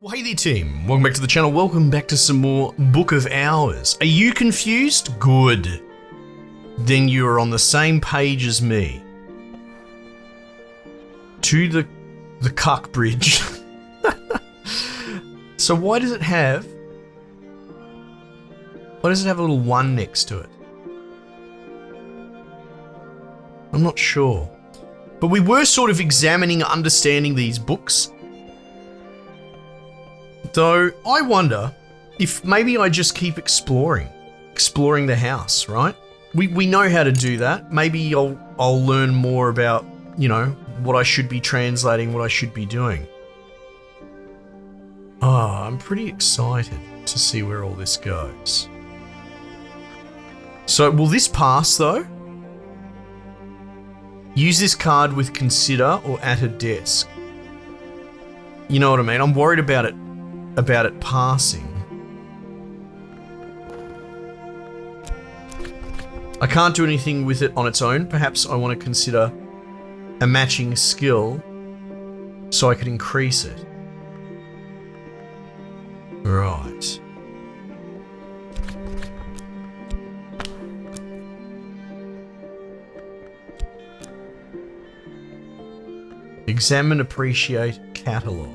Well, hey there team, welcome back to the channel, welcome back to some more Book of Hours. Are you confused? Good. Then you are on the same page as me. To the Cuck Bridge. So why does it have a little 1 next to it? I'm not sure. But we were sort of examining, understanding these books. Though, I wonder if maybe I just keep exploring the house, right? We know how to do that. Maybe I'll learn more about, you know, what I should be translating, what I should be doing. Oh, I'm pretty excited to see where all this goes. So, will this pass though? Use this card with consider or at a desk. You know what I mean? I'm worried about it passing. I can't do anything with it on its own. Perhaps I want to consider a matching skill so I could increase it. Right. Examine, appreciate, catalog.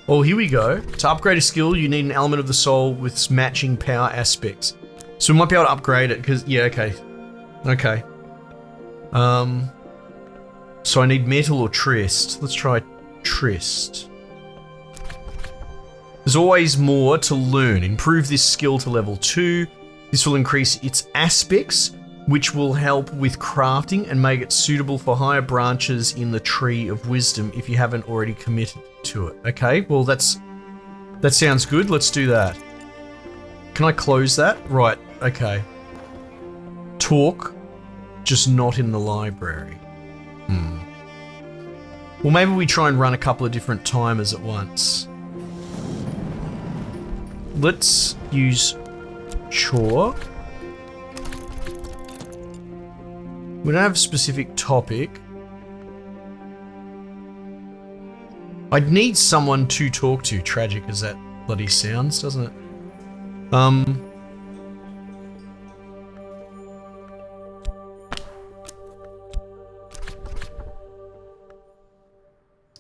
Oh, here we go. To upgrade a skill, you need an element of the soul with matching power aspects. So we might be able to upgrade it because, yeah, okay. Okay. So I need metal or tryst. Let's try tryst. There's always more to learn. Improve this skill to level 2. This will increase its aspects, which will help with crafting and make it suitable for higher branches in the Tree of Wisdom if you haven't already committed to it. Okay, well that sounds good. Let's do that. Can I close that? Right, okay. Talk, just not in the library. Well, maybe we try and run a couple of different timers at once. Let's use chore. We don't have a specific topic. I'd need someone to talk to, tragic as that bloody sounds, doesn't it?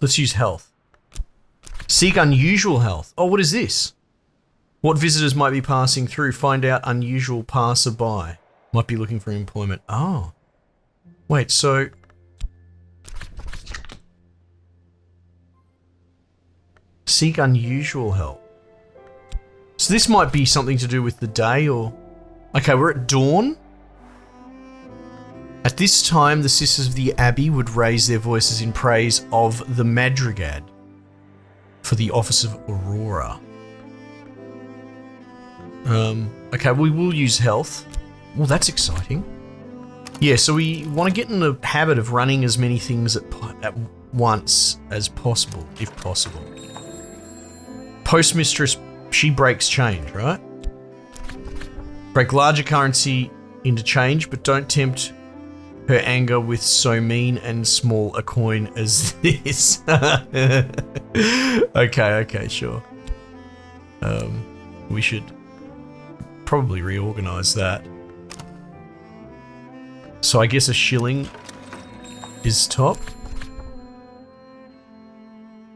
Let's use health. Seek unusual health. Oh, what is this? What visitors might be passing through? Find out unusual passerby. Might be looking for employment. Oh. Wait, so... Seek unusual help. So this might be something to do with the day or... Okay, we're at dawn. At this time, the sisters of the Abbey would raise their voices in praise of the Madrigad for the office of Aurora. Okay, we will use health. Well, that's exciting. Yeah, so we want to get in the habit of running as many things at once as possible, if possible. Postmistress, she breaks change, right? Break larger currency into change, but don't tempt her anger with so mean and small a coin as this. Okay, sure. We should probably reorganize that. So I guess a shilling is top.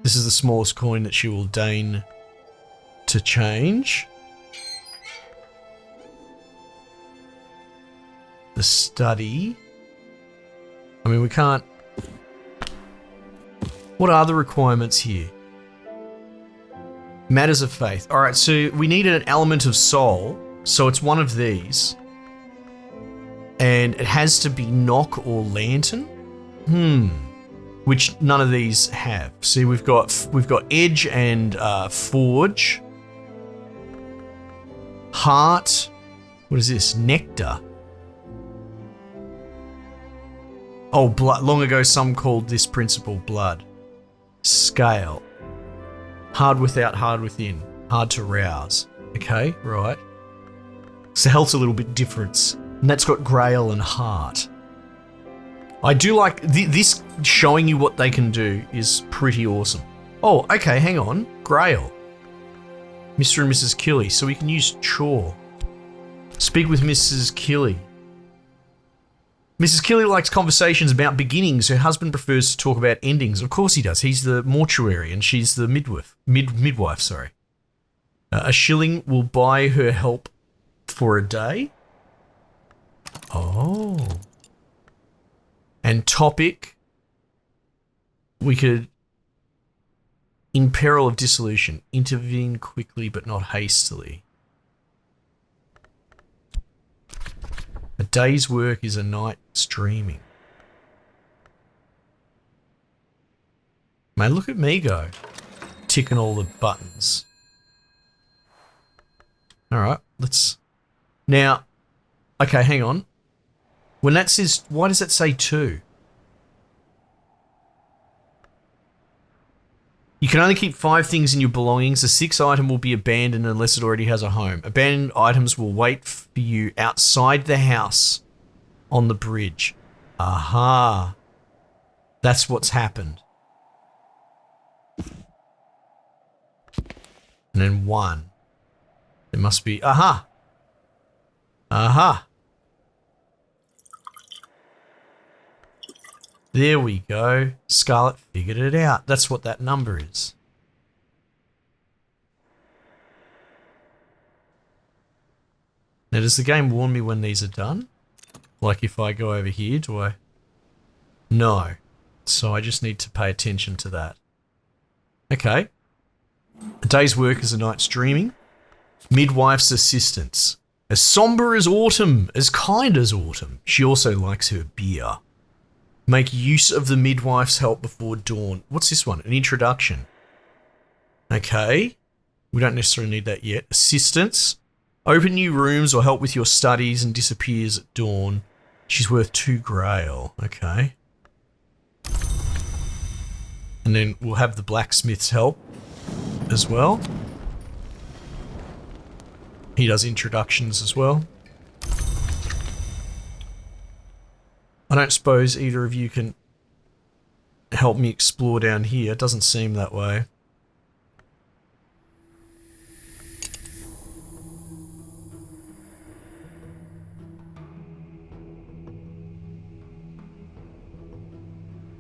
This is the smallest coin that she will deign to change. The study. I mean, we can't... What are the requirements here? Matters of faith. Alright, so we need an element of soul. So it's one of these. And it has to be knock or lantern. Which none of these have. See, we've got edge and forge. Heart. What is this? Nectar. Oh, blood. Long ago, some called this principle blood. Scale. Hard without, hard within. Hard to rouse. Okay, right. So health's a little bit different. And that's got grail and heart. I do like this showing you what they can do is pretty awesome. Oh, okay, hang on. Grail. Mr. and Mrs. Killy. So we can use Chore. Speak with Mrs. Killy. Mrs. Killy likes conversations about beginnings. Her husband prefers to talk about endings. Of course he does. He's the mortuary and she's the midwife, sorry. A shilling will buy her help for a day. Oh. And topic, we could, in peril of dissolution, intervene quickly but not hastily. A day's work is a night's dreaming. Man, look at me go, ticking all the buttons. All right, let's, now, okay, hang on. When that says, why does that say 2? You can only keep 5 things in your belongings. The 6th item will be abandoned unless it already has a home. Abandoned items will wait for you outside the house on the bridge. Aha. That's what's happened. And then 1. There must be, aha. Aha. There we go. Scarlet figured it out. That's what that number is. Now, does the game warn me when these are done? Like if I go over here, do I? No. So I just need to pay attention to that. Okay. A day's work is a night's dreaming. Midwife's assistance. As somber as autumn, as kind as autumn. She also likes her beer. Make use of the midwife's help before dawn. What's this one? An introduction. Okay. We don't necessarily need that yet. Assistance. Open new rooms or help with your studies and disappears at dawn. She's worth 2 grail. Okay. And then we'll have the blacksmith's help as well. He does introductions as well. I don't suppose either of you can help me explore down here. It doesn't seem that way.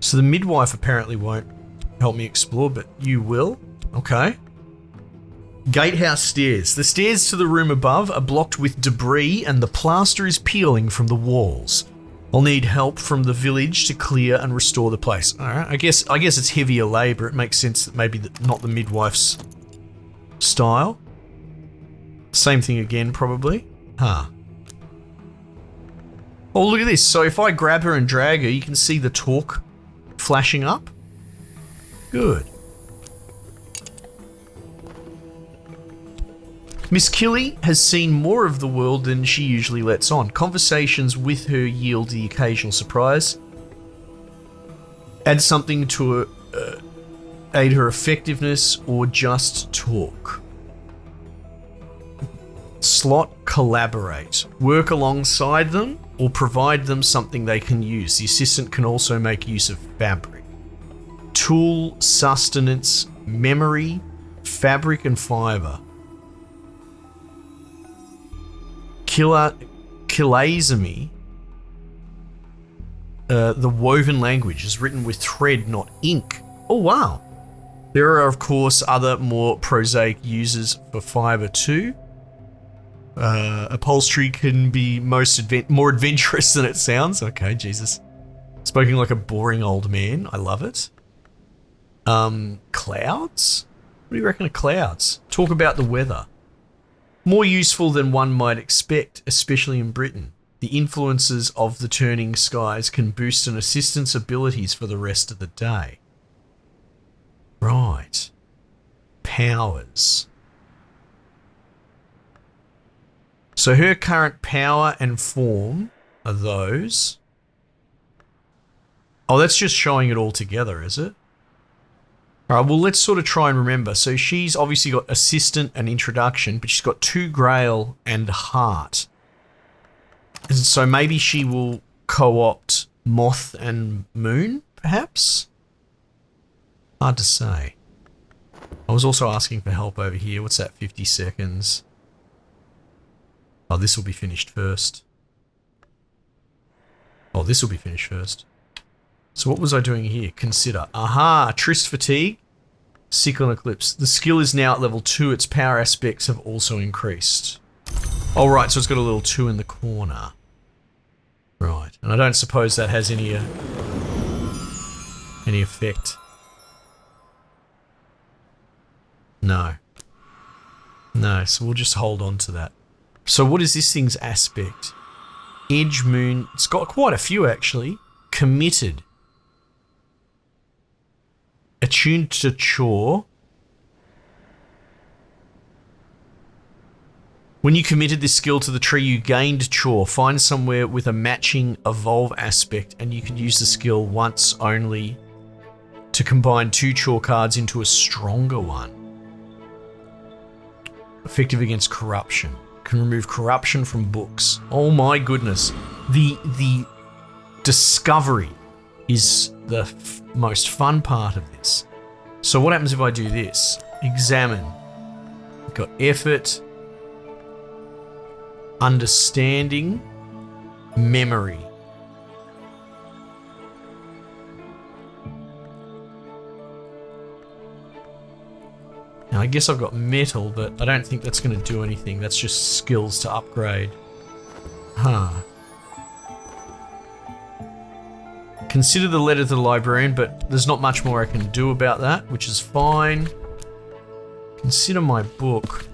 So the midwife apparently won't help me explore, but you will? Okay. Gatehouse stairs. The stairs to the room above are blocked with debris and the plaster is peeling from the walls. I'll need help from the village to clear and restore the place. All right, I guess it's heavier labor. It makes sense that maybe not the midwife's style. Same thing again, probably. Huh. Oh, look at this. So if I grab her and drag her, you can see the talk flashing up. Good. Miss Killy has seen more of the world than she usually lets on. Conversations with her yield the occasional surprise. Add something to aid her effectiveness or just talk. Slot collaborate. Work alongside them or provide them something they can use. The assistant can also make use of fabric. Tool, sustenance, memory, fabric and fiber. Chilazami, the woven language, is written with thread, not ink. Oh, wow. There are, of course, other more prosaic uses for fiber too. Upholstery can be more adventurous than it sounds. Okay, Jesus. Spoken like a boring old man. I love it. Clouds? What do you reckon of clouds? Talk about the weather. More useful than one might expect, especially in Britain. The influences of the turning skies can boost an assistant's abilities for the rest of the day. Right. Powers. So her current power and form are those. Oh, that's just showing it all together, is it? All right, well, let's sort of try and remember. So she's obviously got assistant and introduction, but she's got 2 grail and heart. And so maybe she will co-opt moth and moon, perhaps? Hard to say. I was also asking for help over here. What's that, 50 seconds? Oh, this will be finished first. Oh, this will be finished first. So what was I doing here? Consider. Aha! Trist fatigue. Cyclone eclipse. The skill is now at level 2. Its power aspects have also increased. Oh, right. So it's got a little 2 in the corner. Right. And I don't suppose that has any effect. No. No, so we'll just hold on to that. So what is this thing's aspect? Edge moon. It's got quite a few, actually. Committed. Attuned to chore. When you committed this skill to the tree, you gained chore. Find somewhere with a matching evolve aspect, and you can use the skill once only to combine 2 chore cards into a stronger one. Effective against corruption. Can remove corruption from books. Oh my goodness. The discovery is the most fun part of this. So what happens if I do this? Examine. Got effort, understanding, memory. Now I guess I've got metal, but I don't think that's going to do anything. That's just skills to upgrade. Huh. Consider the letter to the librarian, but there's not much more I can do about that, which is fine. Consider my book.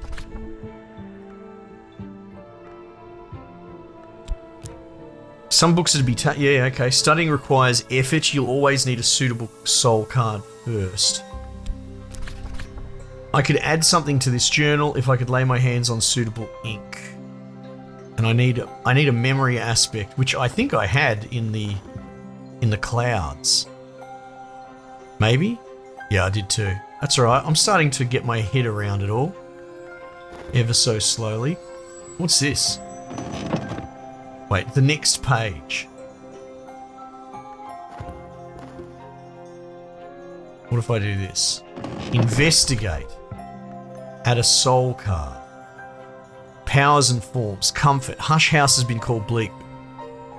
Some books are to be yeah, okay. Studying requires effort. You'll always need a suitable soul card first. I could add something to this journal if I could lay my hands on suitable ink. And I need a memory aspect, which I think I had in the clouds. Maybe? Yeah, I did too. That's alright. I'm starting to get my head around it all. Ever so slowly. What's this? Wait, the next page. What if I do this? Investigate. Add a soul card. Powers and forms. Comfort. Hush House has been called bleak.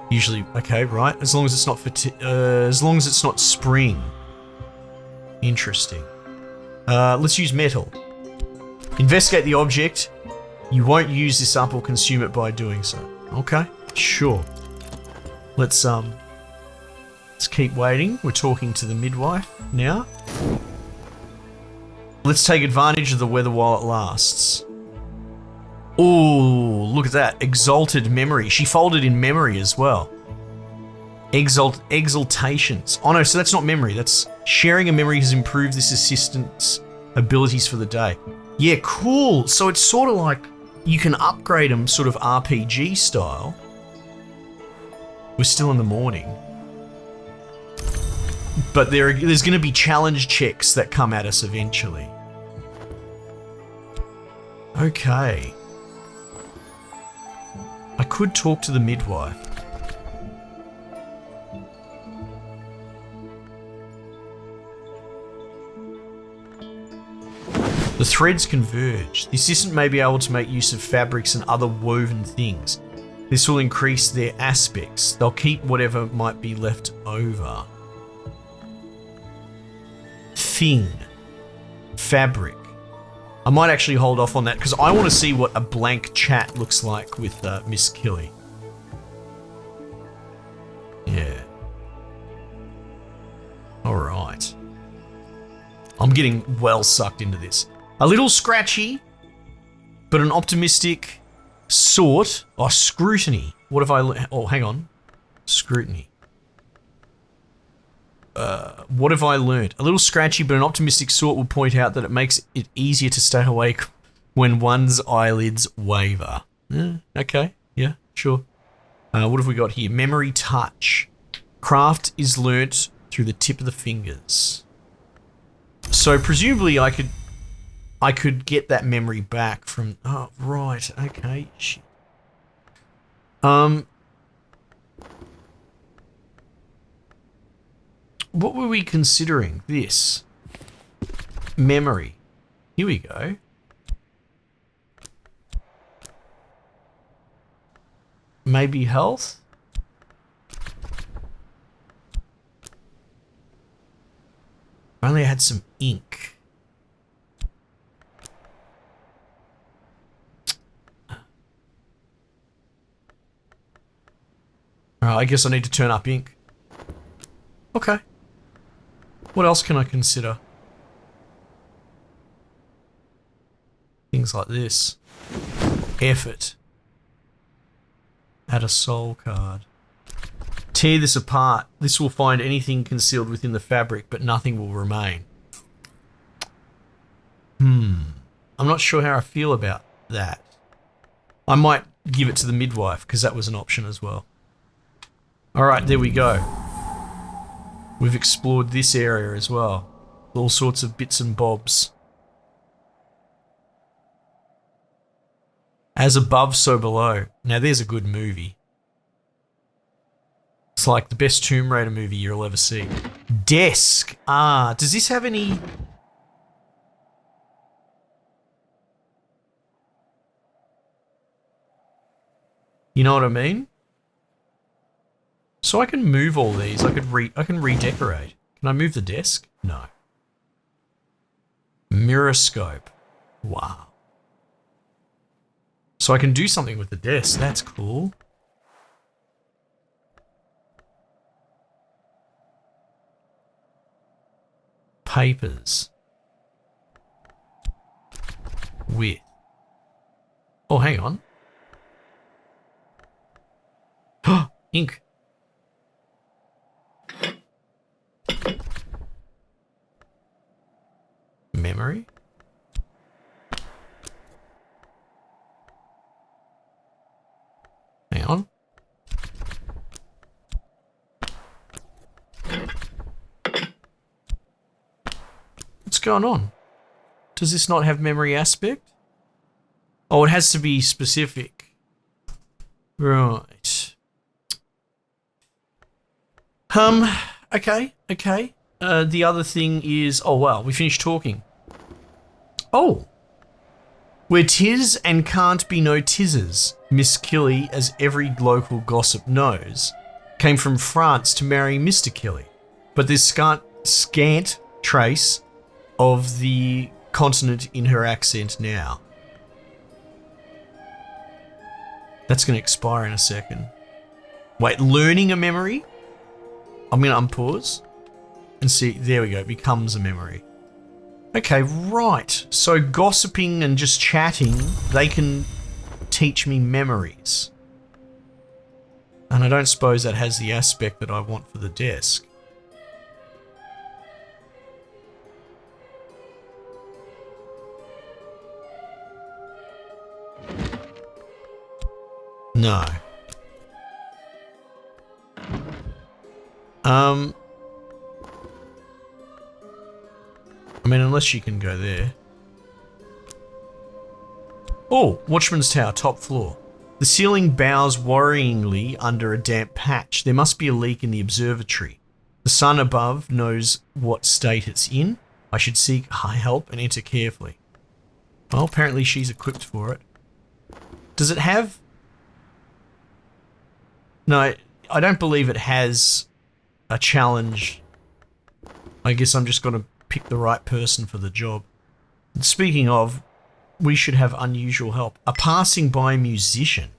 Usually, okay, right. As long as it's not as long as it's not spring. Interesting. Let's use metal. Investigate the object. You won't use this up or consume it by doing so. Okay, sure. Let's keep waiting. We're talking to the midwife now. Let's take advantage of the weather while it lasts. Oh, look at that. Exalted memory. She folded in memory as well. Exaltations. Oh no, so that's not memory. That's sharing a memory has improved this assistant's abilities for the day. Yeah, cool. So it's sort of like you can upgrade them sort of RPG style. We're still in the morning. But there's going to be challenge checks that come at us eventually. Okay. I could talk to the midwife. The threads converge. The assistant may be able to make use of fabrics and other woven things. This will increase their aspects. They'll keep whatever might be left over. Thing. Fabric. I might actually hold off on that because I want to see what a blank chat looks like with Miss Killy. Yeah. Alright. I'm getting well sucked into this. A little scratchy, but an optimistic sort. Oh, scrutiny. What if I... Oh, hang on. Scrutiny. What have I learned? A little scratchy, but an optimistic sort will point out that it makes it easier to stay awake when one's eyelids waver. Okay, yeah, sure. What have we got here? Memory touch. Craft is learnt through the tip of the fingers. So presumably I could get that memory back from... Oh, right, okay, shit. what were we considering? This. Memory. Here we go. Maybe health? I only had some ink. Alright, I guess I need to turn up ink. Okay. What else can I consider? Things like this. Effort. Add a soul card. Tear this apart. This will find anything concealed within the fabric, but nothing will remain. I'm not sure how I feel about that. I might give it to the midwife, because that was an option as well. Alright, there we go. We've explored this area as well. All sorts of bits and bobs. As above, so below. Now there's a good movie. It's like the best Tomb Raider movie you'll ever see. Desk. Ah, does this have any... You know what I mean? So I can move all these. I can redecorate. Can I move the desk? No. Mirroscope. Wow. So I can do something with the desk. That's cool. Papers. With. Oh, hang on. Ink. Memory. Hang on. What's going on? Does this not have memory aspect? Oh, it has to be specific. Right. Okay. The other thing is... Oh, wow, we finished talking. Oh. Where 'tis and can't be no 'tises, Miss Killy, as every local gossip knows, came from France to marry Mr. Killy. But there's scant trace of the continent in her accent now. That's going to expire in a second. Wait, learning a memory? I'm going to unpause and see. There we go. It becomes a memory. Okay, right. So gossiping and just chatting, they can teach me memories. And I don't suppose that has the aspect that I want for the desk. No. I mean, unless you can go there. Oh, Watchman's Tower, top floor. The ceiling bows worryingly under a damp patch. There must be a leak in the observatory. The sun above knows what state it's in. I should seek help and enter carefully. Well, apparently she's equipped for it. Does it have... No, I don't believe it has a challenge. I guess I'm just going to pick the right person for the job. And speaking of, we should have unusual help. A passing by musician.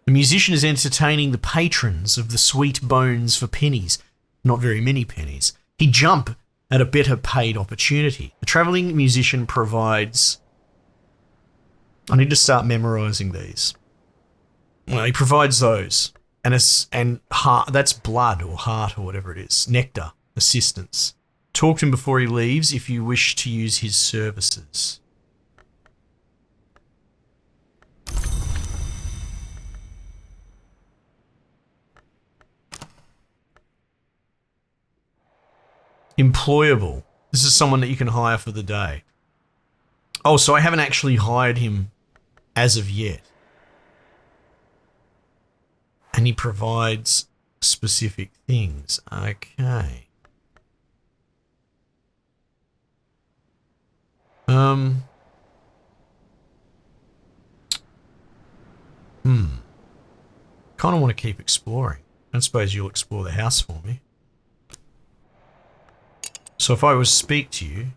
The musician is entertaining the patrons of the Sweet Bones for pennies. Not very many pennies. He'd jump at a better paid opportunity. The travelling musician provides... I need to start memorising these. Well, he provides those. And heart, that's blood or heart or whatever it is. Nectar. Assistance. Talk to him before he leaves if you wish to use his services. Employable. This is someone that you can hire for the day. Oh, so I haven't actually hired him as of yet. And he provides specific things. Okay. Kind of want to keep exploring. I suppose you'll explore the house for me. So if I was to speak to you,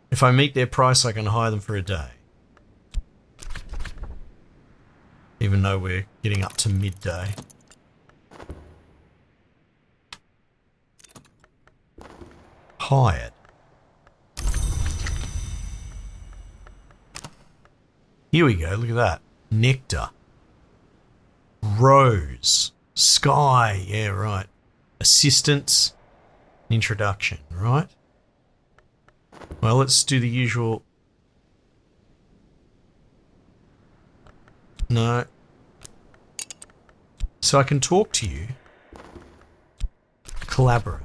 if I meet their price, I can hire them for a day. Even though we're getting up to midday. Hired. Here we go, look at that. Nectar. Rose. Sky, yeah, right. Assistance. Introduction, right? Well, let's do the usual. No. So I can talk to you. Collaborate.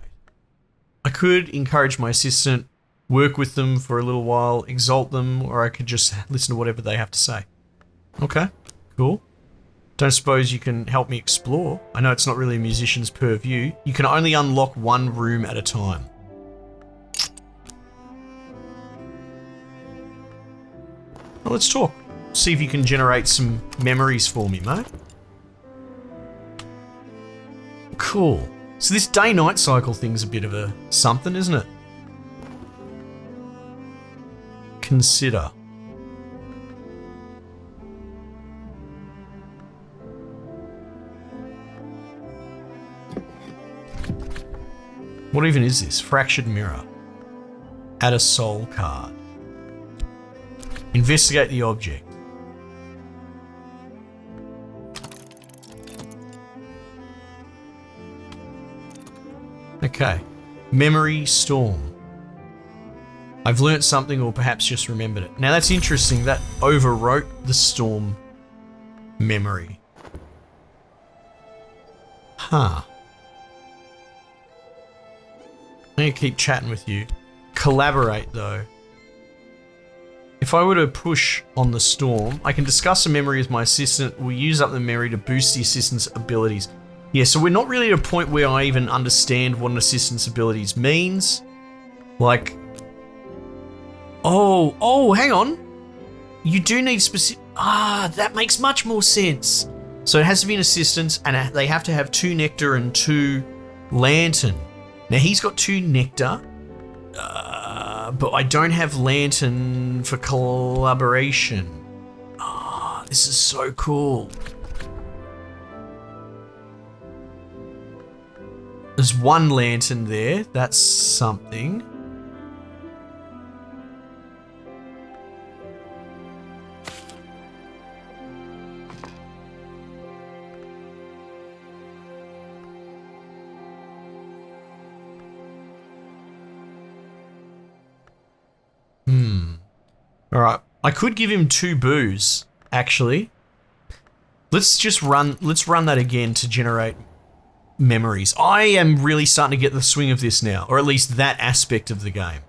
I could encourage my assistant, work with them for a little while, exalt them, or I could just listen to whatever they have to say. Okay, cool. Don't suppose you can help me explore? I know it's not really a musician's purview. You can only unlock one room at a time. Well, let's talk. See if you can generate some memories for me, mate. Cool. So this day-night cycle thing's a bit of a something, isn't it? Consider. What even is this? Fractured mirror. Add a soul card. Investigate the object. Okay. Memory storm. I've learnt something or perhaps just remembered it. Now that's interesting. That overwrote the storm memory. Huh. I'm going to keep chatting with you. Collaborate though. If I were to push on the storm, I can discuss a memory with my assistant. We'll use up the memory to boost the assistant's abilities. Yeah, so we're not really at a point where I even understand what an assistant's abilities means. Like, oh, hang on. You do need specific. That makes much more sense. So it has to be an assistant, and they have to have 2 nectar and 2 lantern. Now he's got 2 nectar, but I don't have lantern for collaboration. This is so cool. There's 1 lantern there. That's something. Alright. I could give him 2 boos, actually. Let's run that again to generate memories. I am really starting to get the swing of this now, or at least that aspect of the game.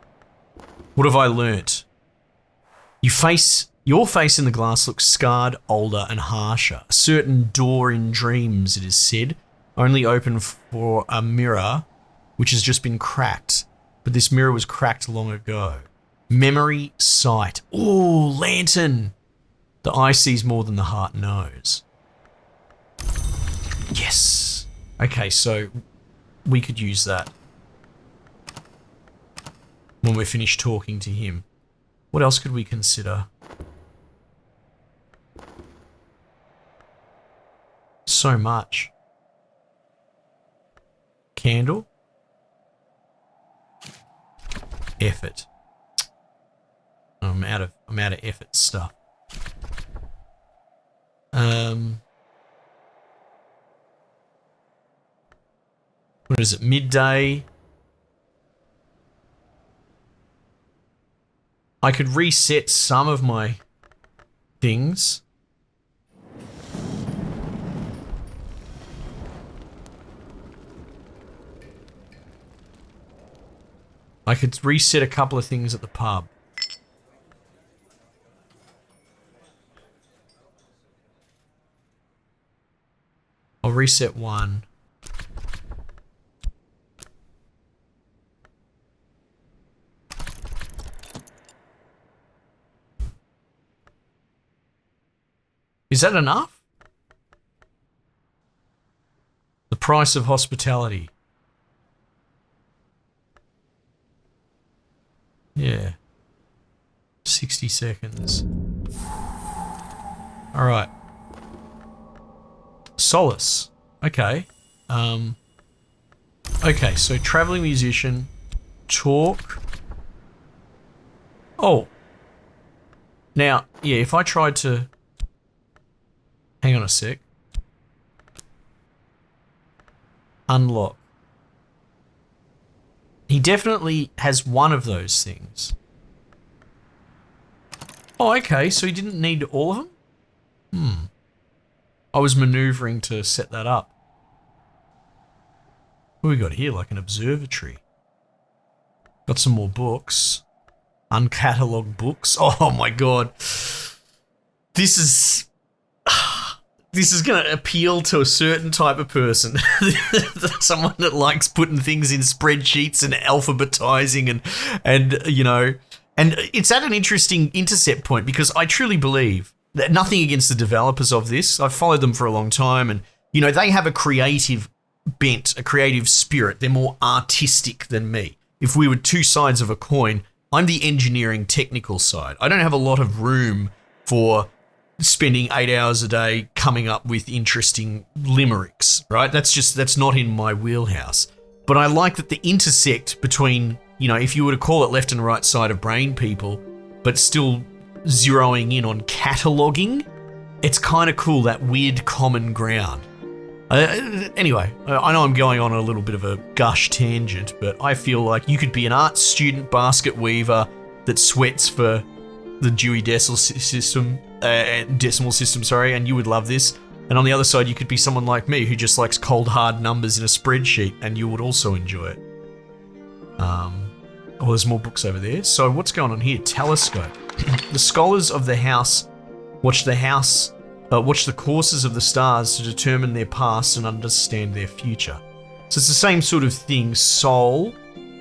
What have I learnt? Your face in the glass looks scarred, older, and harsher. A certain door in dreams, it is said, only open for a mirror which has just been cracked. But this mirror was cracked long ago. Memory sight. Ooh, lantern. The eye sees more than the heart knows. Yes. Okay, so we could use that when we're finished talking to him. What else could we consider? So much. Candle. Effort. I'm out of effort stuff. What is it? Midday. I could reset some of my things. I could reset a couple of things at the pub. reset 1. Is that enough? The price of hospitality. Yeah. 60 seconds. All right. Solace. Okay. Okay, so traveling musician, talk. Oh. Now, yeah, if I tried to... Hang on a sec. Unlock. He definitely has one of those things. Oh, okay, so he didn't need all of them? I was maneuvering to set that up. What we got here? Like an observatory. Got some more books. Uncatalogued books. Oh my god. This is going to appeal to a certain type of person. Someone that likes putting things in spreadsheets and alphabetizing and you know, and it's at an interesting intercept point because I truly believe that nothing against the developers of this. I've followed them for a long time and, you know, they have a creative bent, a creative spirit. They're more artistic than me. If we were two sides of a coin, I'm the engineering technical side. I don't have a lot of room for spending 8 hours a day coming up with interesting limericks, right? That's not in my wheelhouse. But I like that the intersect between, you know, if you were to call it left and right side of brain people, but still zeroing in on cataloging, it's kind of cool, that weird common ground. Anyway, I know I'm going on a little bit of a gush tangent, but I feel like you could be an art student basket weaver that sweats for the Dewey Decimal System, and you would love this. And on the other side, you could be someone like me who just likes cold, hard numbers in a spreadsheet, and you would also enjoy it. Oh, there's more books over there. So what's going on here? Telescope. The scholars of the house watch the courses of the stars to determine their past and understand their future. So it's the same sort of thing. Soul,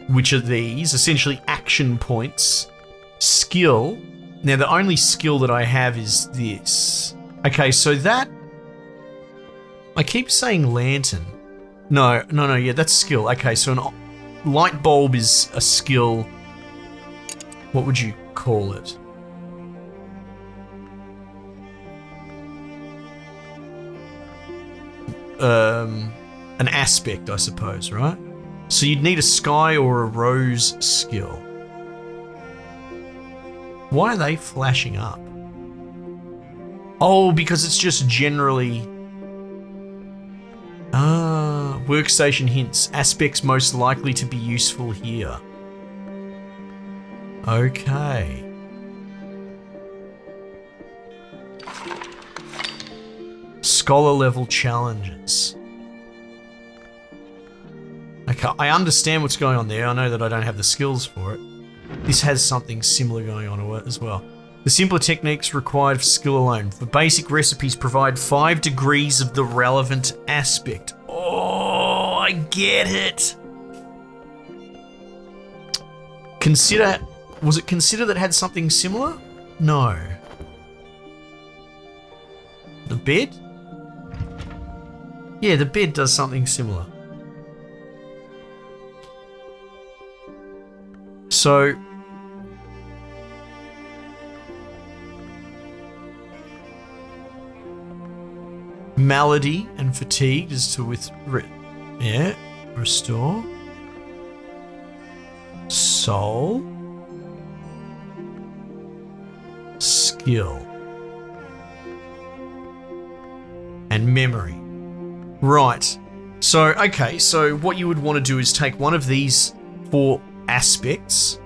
which are these, essentially action points. Skill. Now, the only skill that I have is this. Okay, so that... I keep saying lantern. No, yeah, that's skill. Okay, so an light bulb is a skill. What would you call it? An aspect, I suppose, right? So you'd need a sky or a rose skill. Why are they flashing up? Oh, because it's just generally... workstation hints. Aspects most likely to be useful here. Okay. Scholar level challenges. Okay, I understand what's going on there. I know that I don't have the skills for it. This has something similar going on as well. The simpler techniques required for skill alone. For basic recipes, provide 5 degrees of the relevant aspect. Oh, I get it. Was it consider that had something similar? No. The bed? Yeah, the bed does something similar. So... malady and fatigue is to restore. Soul. Skill. And memory. Right. So, okay, so what you would want to do is take one of these 4 aspects,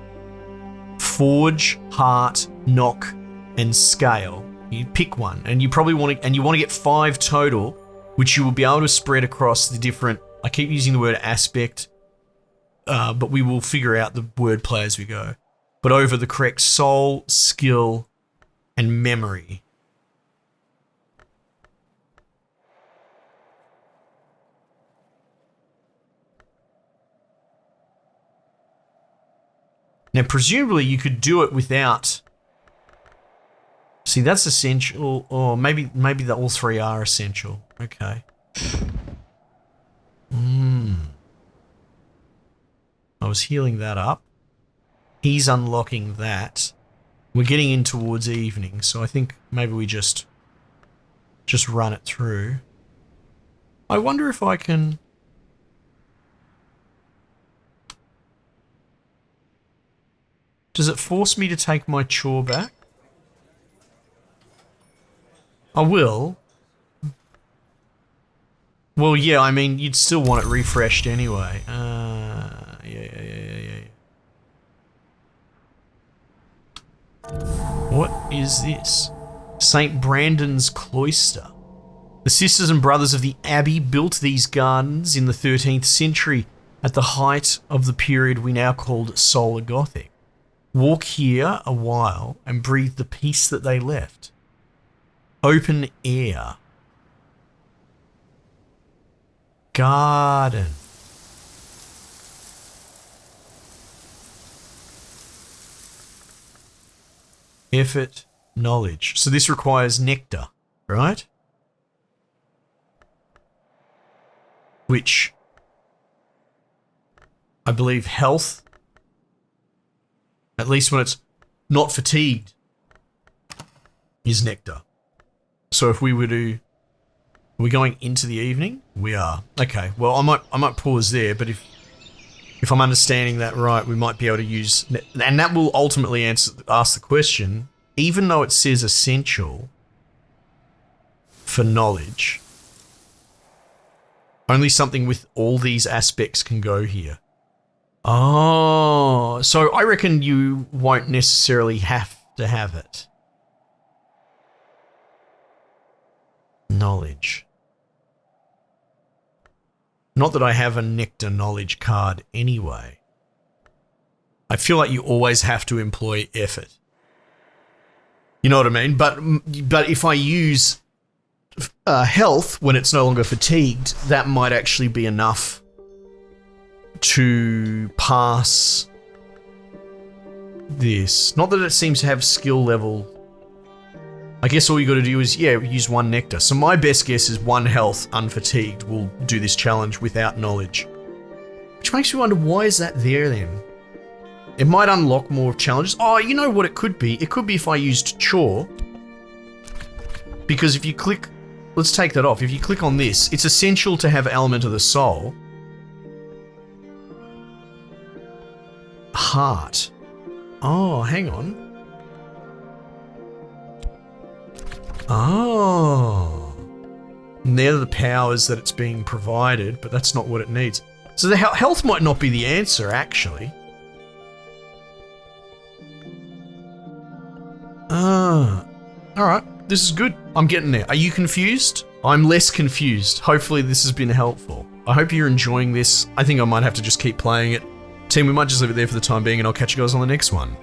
forge, heart, knock, and scale. You pick one, and you probably want to get 5 total, which you will be able to spread across the different. I keep using the word aspect, but we will figure out the wordplay as we go. But over the correct soul, skill, and memory. Now, presumably you could do it without... See, that's essential, or maybe all three are essential. Okay. I was healing that up. He's unlocking that. We're getting in towards evening, so I think maybe we just run it through. I wonder if I can... Does it force me to take my chore back? I will. Well, yeah, I mean, you'd still want it refreshed anyway. Yeah. What is this? St. Brandon's Cloister. The sisters and brothers of the Abbey built these gardens in the 13th century at the height of the period we now called Solar Gothic. Walk here a while and breathe the peace that they left. Open air. Garden. Effort, knowledge. So this requires nectar, right? Which I believe health, at least when it's not fatigued, is nectar. So if we were to... Are we going into the evening? We are. Okay, well, I might pause there, but if I'm understanding that right, we might be able to use... And that will ultimately ask the question, even though it says essential for knowledge, only something with all these aspects can go here. Oh, so I reckon you won't necessarily have to have it. Knowledge. Not that I have a nectar knowledge card anyway. I feel like you always have to employ effort. You know what I mean? But if I use health when it's no longer fatigued, that might actually be enough to pass this. Not that it seems to have skill level. I guess all you got to do is, use one nectar. So my best guess is 1 health, unfatigued, will do this challenge without knowledge. Which makes me wonder, why is that there then? It might unlock more challenges. Oh, you know what it could be? It could be if I used chore. Because if you click... Let's take that off. If you click on this, it's essential to have element of the soul. Heart. Oh, hang on. Oh. And they're the powers that it's being provided, but that's not what it needs. So the health might not be the answer, actually. Alright, this is good. I'm getting there. Are you confused? I'm less confused. Hopefully this has been helpful. I hope you're enjoying this. I think I might have to just keep playing it. Team, we might just leave it there for the time being, and I'll catch you guys on the next one.